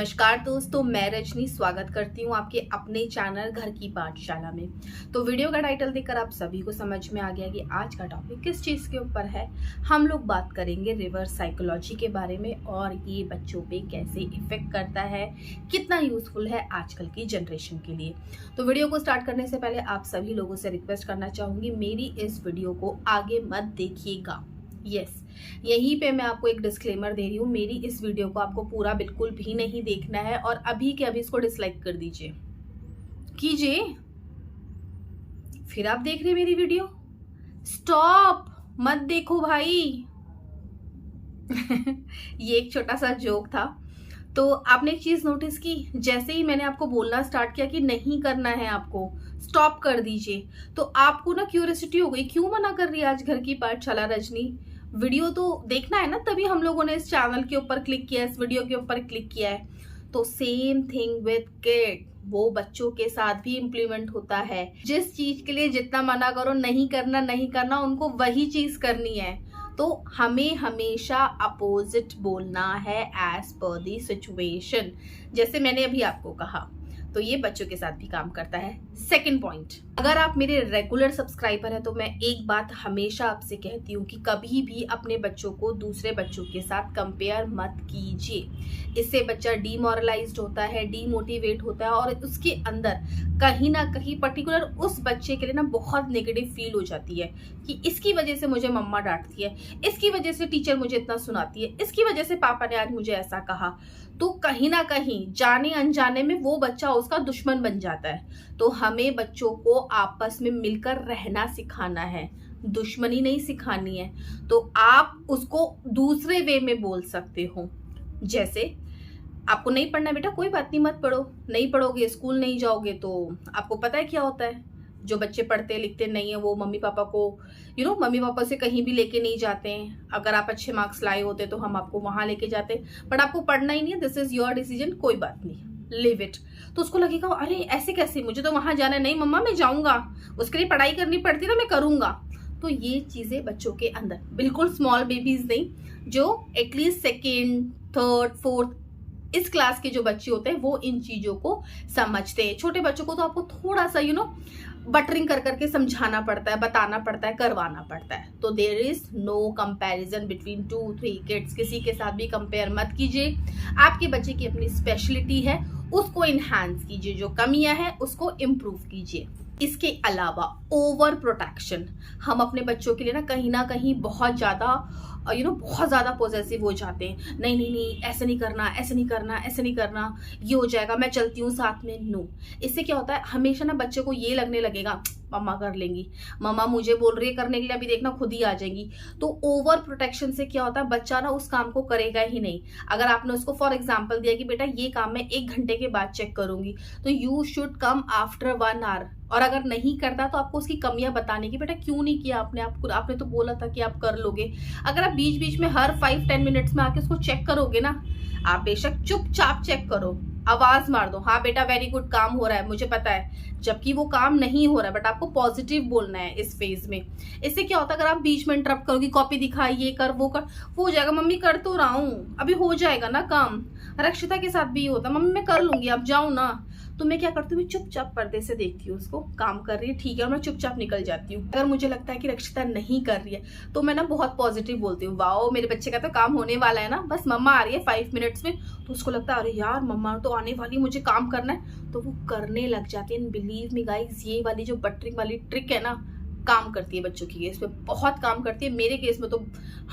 नमस्कार दोस्तों, मैं रजनी स्वागत करती हूँ आपके अपने चैनल घर की पाठशाला में। तो वीडियो का टाइटल देखकर आप सभी को समझ में आ गया कि आज का टॉपिक किस चीज़ के ऊपर है। हम लोग बात करेंगे रिवर्स साइकोलॉजी के बारे में और ये बच्चों पे कैसे इफेक्ट करता है, कितना यूजफुल है आजकल की जनरेशन के लिए। तो वीडियो को स्टार्ट करने से पहले आप सभी लोगों से रिक्वेस्ट करना चाहूँगी, मेरी इस वीडियो को आगे मत देखिएगा। यहीं पे मैं आपको एक डिस्क्लेमर दे रही हूँ, मेरी इस वीडियो को आपको पूरा बिल्कुल भी नहीं देखना है और अभी के अभी इसको डिसलाइक कर कीजिए। फिर आप देख रहे मेरी वीडियो, स्टॉप मत देखो भाई। ये एक छोटा सा जोक था। तो आपने एक चीज नोटिस की, जैसे ही मैंने आपको बोलना स्टार्ट किया कि नहीं करना है, आपको स्टॉप कर दीजिए, तो आपको ना क्यूरियोसिटी हो गई, क्यों मना कर रही है आज घर की पाठशाला रजनी, वीडियो तो देखना है ना, तभी हम लोगों ने इस चैनल के ऊपर क्लिक किया, इस वीडियो के ऊपर क्लिक किया है। तो सेम थिंग विद किड, वो बच्चों के साथ भी इम्प्लीमेंट होता है। जिस चीज के लिए जितना मना करो नहीं करना, उनको वही चीज करनी है। तो हमें हमेशा अपोजिट बोलना है एज पर दी सिचुएशन, जैसे मैंने अभी आपको कहा। तो ये बच्चों के साथ भी काम करता है। सेकंड पॉइंट, अगर आप मेरे रेगुलर सब्सक्राइबर हैं तो मैं एक बात हमेशा आपसे कहती हूँ कि कभी भी अपने बच्चों को दूसरे बच्चों के साथ कंपेयर मत कीजिए। इससे बच्चा डीमोरलाइज्ड होता है, डीमोटिवेट होता है और उसके अंदर कहीं ना कहीं पर्टिकुलर उस बच्चे के लिए ना बहुत नेगेटिव फील हो जाती है कि इसकी वजह से मुझे मम्मा डांटती है, इसकी वजह से टीचर मुझे इतना सुनाती है, इसकी वजह से पापा ने आज मुझे ऐसा कहा। तो कहीं ना कहीं जाने अनजाने में वो बच्चा उसका दुश्मन बन जाता है। तो हमें बच्चों को आपस में मिलकर रहना सिखाना है, दुश्मनी नहीं सिखानी है। तो आप उसको दूसरे वे में बोल सकते हो, जैसे आपको नहीं पढ़ना बेटा, कोई बात नहीं, मत पढ़ो, नहीं पढ़ोगे स्कूल नहीं जाओगे। तो आपको पता है क्या होता है, जो बच्चे पढ़ते लिखते नहीं है वो मम्मी पापा को मम्मी पापा से कहीं भी लेके नहीं जाते हैं। अगर आप अच्छे मार्क्स लाए होते तो हम आपको वहां लेके जाते, बट आपको पढ़ना ही नहीं है, दिस इज योर डिसीजन, कोई बात नहीं, लिव इट। तो उसको लगेगा अरे ऐसे कैसे, मुझे तो वहां जाना नहीं मम्मा, मैं जाऊंगा, उसके लिए पढ़ाई करनी पड़ती तो मैं करूंगा। तो ये चीजें बच्चों के अंदर, बिल्कुल स्मॉल बेबीज नहीं, जो एटलीस्ट सेकेंड थर्ड फोर्थ इस क्लास के जो बच्चे होते हैं वो इन चीजों को समझते हैं। छोटे बच्चों को तो आपको थोड़ा सा बटरिंग कर करके समझाना पड़ता है, बताना पड़ता है, करवाना पड़ता है। तो there is no comparison between 2-3 kids. किसी के साथ भी कंपेयर मत कीजिए। आपके बच्चे की अपनी स्पेशलिटी है, उसको इनहांस कीजिए, जो कमियां हैं उसको इम्प्रूव कीजिए। इसके अलावा ओवर प्रोटेक्शन, हम अपने बच्चों के लिए ना कहीं बहुत ज्यादा पॉजेसिव हो जाते हैं। नहीं नहीं नहीं, ऐसे नहीं करना, ऐसे नहीं करना, ऐसे नहीं करना, ये हो जाएगा, मैं चलती हूँ साथ में। नो, इससे क्या होता है, हमेशा ना बच्चे को ये लगने लगेगा मम्मा कर लेंगी, मम्मा मुझे बोल रही है करने के लिए, अभी देखना खुद ही आ जाएंगी। तो ओवर प्रोटेक्शन से क्या होता है, बच्चा ना उस काम को करेगा ही नहीं। अगर आपने उसको फॉर एग्जाम्पल दिया कि बेटा ये काम मैं 1 घंटे के बाद चेक करूंगी, तो you should come after 1 hour. और अगर नहीं करता तो आपको उसकी कमियां बताने की, बेटा क्यों नहीं किया आपने तो बोला था कि आप कर लोगे। अगर आप बीच बीच में हर 5-10 मिनट्स में आके उसको चेक करोगे ना, आप बेशक चुपचाप चेक करो, आवाज मार दो, हाँ बेटा वेरी गुड, काम हो रहा है, मुझे पता है, जबकि वो काम नहीं हो रहा है, बट आपको पॉजिटिव बोलना है इस फेज में। इससे क्या होता है, अगर आप बीच में इंटरप्ट करोगी, कॉपी दिखा, ये कर वो कर, वो हो जाएगा, मम्मी कर तो रहा हूँ, अभी हो जाएगा ना काम। रक्षिता के साथ भी होता, मम्मी मैं कर लूंगी, आप जाओ ना। तो मैं क्या करती हूँ, चुपचाप पर्दे से देखती हूँ उसको, काम कर रही है ठीक है, और मैं चुपचाप निकल जाती हूँ। अगर मुझे लगता है कि रक्षिता नहीं कर रही है तो मैं ना बहुत पॉजिटिव बोलती हूँ, वाओ मेरे बच्चे का तो काम होने वाला है ना, बस मम्मा आ रही है 5 मिनट्स में। तो उसको लगता है अरे यार मम्मा तो आने वाली, मुझे काम करना है, तो वो करने लग जाती है। बिलीव मी गाइस, ये वाली जो बटरिंग वाली ट्रिक है ना, काम करती है बच्चों की केस में, बहुत काम करती है। मेरे केस में तो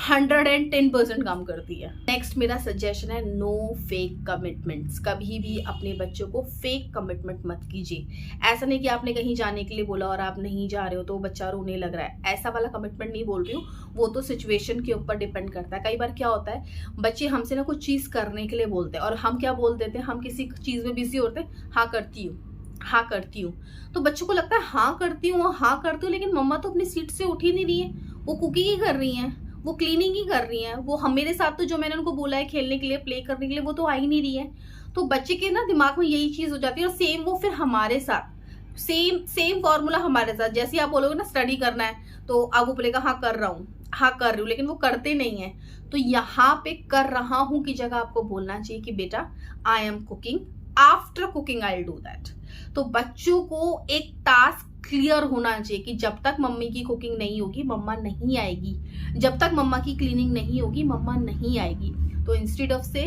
110% काम करती है। नेक्स्ट मेरा सजेशन है, नो फेक कमिटमेंट्स। कभी भी अपने बच्चों को फेक कमिटमेंट मत कीजिए। ऐसा नहीं कि आपने कहीं जाने के लिए बोला और आप नहीं जा रहे हो तो बच्चा रोने लग रहा है, ऐसा वाला कमिटमेंट नहीं बोल रही हूँ, वो तो सिचुएशन के ऊपर डिपेंड करता है। कई बार क्या होता है, बच्चे हमसे ना कुछ चीज करने के लिए बोलते हैं और हम क्या बोल देते हैं, हम किसी चीज में बिजी होते हैं, हाँ करती हूँ, हाँ करती हूँ। तो बच्चों को लगता है हाँ करती हूँ, लेकिन मम्मा तो अपनी सीट से उठ ही नहीं रही है, वो कुकिंग ही कर रही हैं, वो क्लीनिंग ही कर रही हैं, वो हम मेरे साथ तो जो मैंने उनको बोला है खेलने के लिए, प्ले करने के लिए, वो तो आ ही नहीं रही है। तो बच्चे के ना दिमाग में यही चीज हो जाती है। और सेम वो फिर हमारे साथ सेम फॉर्मूला हमारे साथ, जैसे आप बोलोगे ना स्टडी करना है तो अब वो बोलेगा हाँ कर रहा हूँ, हाँ कर रही हूँ, लेकिन वो करते नहीं है। तो यहाँ पे कर रहा हूँ की जगह आपको बोलना चाहिए कि बेटा I am cooking, after cooking I will do that. तो बच्चों को एक टास्क क्लियर होना चाहिए कि जब तक मम्मी की कुकिंग नहीं होगी मम्मा नहीं आएगी, जब तक मम्मा की क्लीनिंग नहीं होगी मम्मा नहीं आएगी। तो इंस्टेड ऑफ से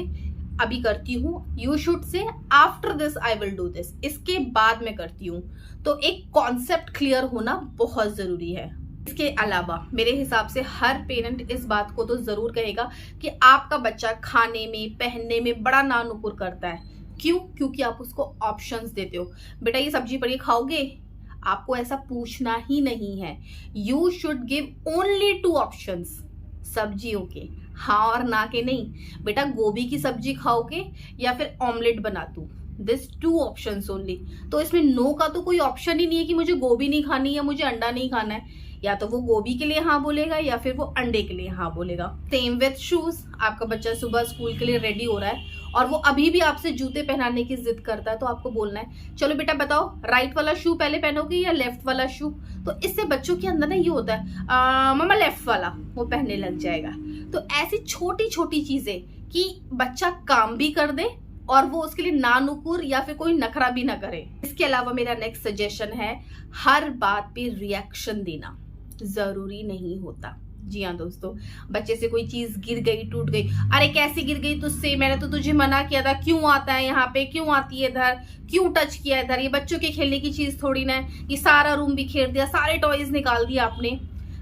अभी करती हूँ, you should say after this I will do this, इसके बाद मैं करती हूँ। तो एक कॉन्सेप्ट क्लियर होना बहुत जरूरी है। इसके अलावा मेरे हिसाब से हर पेरेंट इस बात को तो जरूर कहेगा कि आपका बच्चा खाने में पहनने में बड़ा नानुकुर करता है। क्यों? क्योंकि आप उसको ऑप्शंस देते हो, बेटा ये सब्जी पड़ी खाओगे, आपको ऐसा पूछना ही नहीं है। You should give only 2 options सब्जियों के, हाँ और ना के नहीं। बेटा गोभी की सब्जी खाओगे या फिर ऑमलेट बना दूं, दिस 2 ऑप्शंस ओनली। तो इसमें नो का तो कोई ऑप्शन ही नहीं है कि मुझे गोभी नहीं खानी या मुझे अंडा नहीं खाना है। या तो वो गोभी के लिए हाँ बोलेगा या फिर वो अंडे के लिए हाँ बोलेगा। सेम विथ शूज, आपका बच्चा सुबह स्कूल के लिए रेडी हो रहा है और वो अभी भी आपसे जूते पहनाने की जिद करता है, तो आपको बोलना है चलो बेटा बताओ राइट वाला शू पहले पहनोगे या लेफ्ट वाला शू। तो इससे बच्चों के अंदर ना ये होता है मम्मा लेफ्ट वाला, वो पहनने लग जाएगा। तो ऐसी छोटी छोटी चीजें कि बच्चा काम भी कर दे और वो उसके लिए नानुकुर या फिर कोई नखरा भी ना करे। इसके अलावा मेरा नेक्स्ट सजेशन है, हर बात पे रिएक्शन देना जरूरी नहीं होता। जी हाँ दोस्तों, बच्चे से कोई चीज गिर गई टूट गई, अरे कैसे गिर गई तुझसे, मैंने तो तुझे मना किया था, क्यों आता है यहाँ पे, क्यों आती है इधर, क्यों टच किया इधर, ये बच्चों के खेलने की चीज थोड़ी ना है, ये सारा रूम बिखेर दिया, सारे टॉयज निकाल दिया आपने।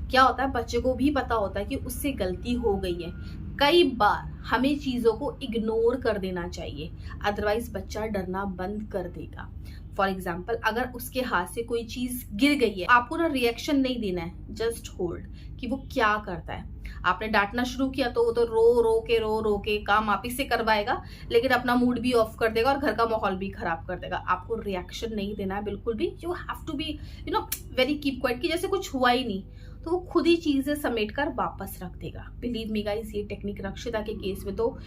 क्या होता है, बच्चे को भी पता होता है कि उससे गलती हो गई है। कई बार हमें चीजों को इग्नोर कर देना चाहिए, अदरवाइज बच्चा डरना बंद कर देगा। फॉर एग्जाम्पल, अगर उसके हाथ से कोई चीज गिर गई है, आपको ना रिएक्शन नहीं देना है, जस्ट होल्ड कि वो क्या करता है। आपने डांटना शुरू किया तो वो तो रो रो के काम आप ही से करवाएगा, लेकिन अपना मूड भी ऑफ कर देगा और घर का माहौल भी खराब कर देगा। आपको रिएक्शन नहीं देना है बिल्कुल भी। You have to be very keep quiet कि जैसे कुछ हुआ ही नहीं। तो वो खुद ही चीजें समेट कर वापस रख देगा। बिलीव मी गाइस, ये टेक्निक रक्षिता के केस में तो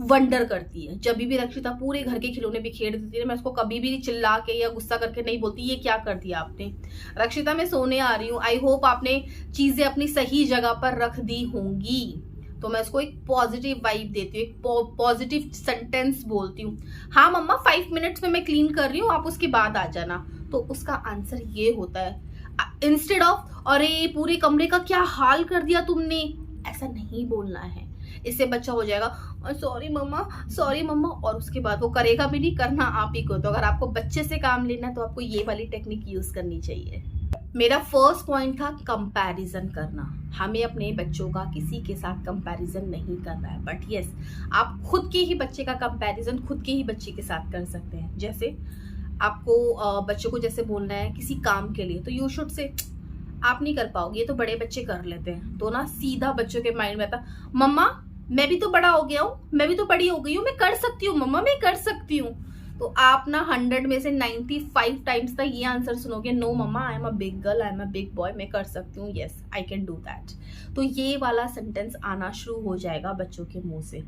वंडर करती है। जब भी रक्षिता पूरे घर के खिलौने बिखेर देती है, मैं उसको कभी भी चिल्ला के या गुस्सा करके नहीं बोलती ये क्या कर दिया आपने। रक्षिता मैं सोने आ रही हूँ, आई होप आपने चीजें अपनी सही जगह पर रख दी होंगी। तो मैं उसको एक पॉजिटिव वाइब देती हूँ, एक पॉजिटिव सेंटेंस बोलती हूँ, हाँ मम्मा 5 मिनट्स में मैं क्लीन कर रही हूँ, आप उसके बाद आ जाना। तो उसका आंसर ये होता है, इंस्टेड ऑफ अरे पूरे कमरे का क्या हाल कर दिया तुमने, ऐसा नहीं बोलना है। इससे बच्चा हो जाएगा सॉरी मम्मा, और उसके बाद वो करेगा भी नहीं, करना आप ही को। तो अगर आपको बच्चे से काम लेना है तो आपको ये वाली टेक्निक यूज करनी चाहिए। मेरा फर्स्ट पॉइंट था कंपैरिजन करना। हमें अपने बच्चों का किसी के साथ कंपैरिजन नहीं करना है, बट यस आप खुद के ही बच्चे का कंपैरिजन खुद के ही बच्चे के साथ कर सकते हैं। जैसे आपको बच्चों को जैसे बोलना है किसी काम के लिए, तो यू शुड से आप नहीं कर पाओगे, ये तो बड़े बच्चे कर लेते हैं। तो ना सीधा बच्चों के माइंड में आता मम्मा मैं भी तो बड़ा हो गया हूँ, मैं भी तो बड़ी हो गई हूँ, मैं कर सकती हूँ मम्मा, मैं कर सकती हूँ। तो आप ना 100 में से 95 टाइम्स तक ये आंसर सुनोगे, no mama I am a big girl, I am a big boy, मैं कर सकती हूँ, yes I can do that. तो ये वाला सेंटेंस आना शुरू हो जाएगा बच्चों के मुंह से।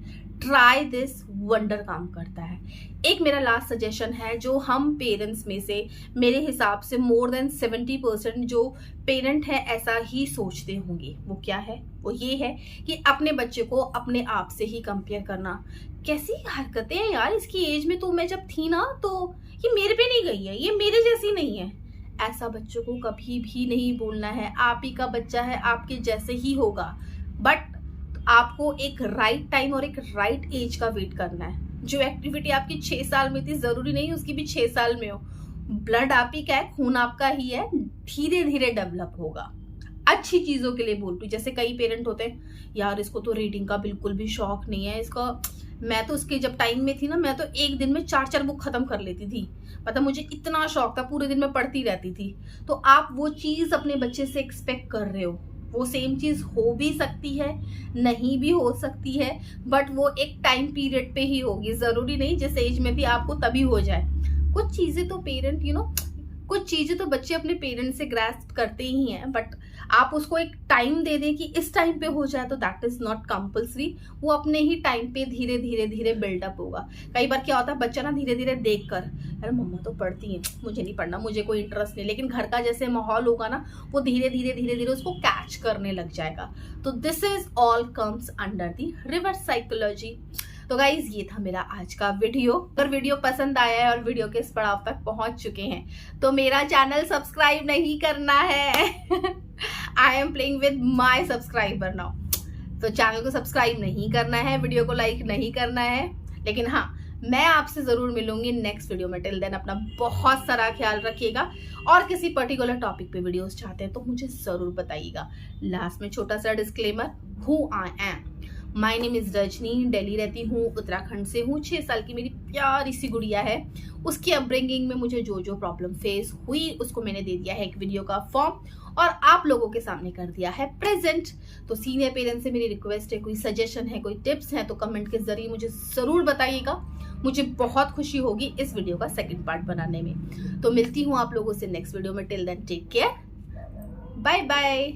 ट्राई दिस, वंडर काम करता है। एक मेरा लास्ट सजेशन है जो हम पेरेंट्स में से, मेरे हिसाब से मोर देन 70% जो पेरेंट है ऐसा ही सोचते होंगे। वो क्या है? वो ये है कि अपने बच्चे को अपने आप से ही कंपेयर करना। कैसी हरकतें हैं यार, इसकी एज में तो मैं जब थी ना तो ये मेरे पे नहीं गई है, ये मेरे जैसी नहीं है। ऐसा बच्चों को कभी भी नहीं बोलना है। आप ही का बच्चा है, आपके जैसे ही होगा, बट आपको एक राइट टाइम और एक राइट एज का वेट करना है। जो एक्टिविटी आपकी 6 साल में थी जरूरी नहीं उसकी भी 6 साल में हो। ब्लड आप ही का है, खून आपका ही है, धीरे धीरे डेवलप होगा। अच्छी चीजों के लिए बोल रही हूँ। जैसे कई पेरेंट होते हैं, यार इसको तो रीडिंग का बिल्कुल भी शौक नहीं है, इसका मैं तो उसके जब टाइम में थी ना, मैं तो एक दिन में 4 बुक खत्म कर लेती थी। पता मुझे इतना शौक था, पूरे दिन में पढ़ती रहती थी। तो आप वो चीज अपने बच्चे से एक्सपेक्ट कर रहे हो, वो सेम चीज हो भी सकती है, नहीं भी हो सकती है, बट वो एक टाइम पीरियड पे ही होगी। जरूरी नहीं जिस एज में थी आपको तभी हो जाए। कुछ चीजें तो पेरेंट कुछ चीजें तो बच्चे अपने पेरेंट्स से ग्रास्प करते ही हैं, बट आप उसको एक टाइम दे दें कि इस टाइम पे हो जाए, तो दैट इज नॉट कंपल्सरी। वो अपने ही टाइम पे धीरे धीरे धीरे बिल्डअप होगा। कई बार क्या होता है, बच्चा ना धीरे धीरे देख कर, अरे मम्मा तो पढ़ती है, मुझे नहीं पढ़ना, मुझे कोई इंटरेस्ट नहीं, लेकिन घर का जैसे माहौल होगा ना, वो धीरे धीरे धीरे धीरे उसको कैच करने लग जाएगा। तो this is all comes under the reverse psychology. तो गाइज ये था मेरा आज का वीडियो। अगर वीडियो पसंद आया है और वीडियो के इस पड़ाव तक पहुंच चुके हैं तो मेरा चैनल सब्सक्राइब नहीं करना है। I am playing with my subscriber now. तो चैनल को सब्सक्राइब नहीं करना है, वीडियो को लाइक नहीं करना है, लेकिन हाँ मैं आपसे जरूर मिलूंगी नेक्स्ट वीडियो में। टिल देन अपना बहुत सारा ख्याल रखिएगा, और किसी पर्टिकुलर टॉपिक पे वीडियोस चाहते हैं तो मुझे जरूर बताइएगा। लास्ट में छोटा सा disclaimer, who I am, my name is Rajni, Delhi रहती हूँ, उत्तराखंड से हूँ, 6 साल की मेरी प्यारी सी गुड़िया है। उसकी अपब्रिंगिंग में मुझे जो जो प्रॉब्लम फेस हुई उसको मैंने दे दिया है एक वीडियो का फॉर्म और आप लोगों के सामने कर दिया है प्रेजेंट। तो सीनियर पेरेंट्स से मेरी रिक्वेस्ट है, कोई सजेशन है, कोई टिप्स है तो कमेंट के जरिए मुझे जरूर बताइएगा। मुझे बहुत खुशी होगी इस वीडियो का सेकंड पार्ट बनाने में। तो मिलती हूँ आप लोगों से नेक्स्ट वीडियो में। Till then take care, bye bye.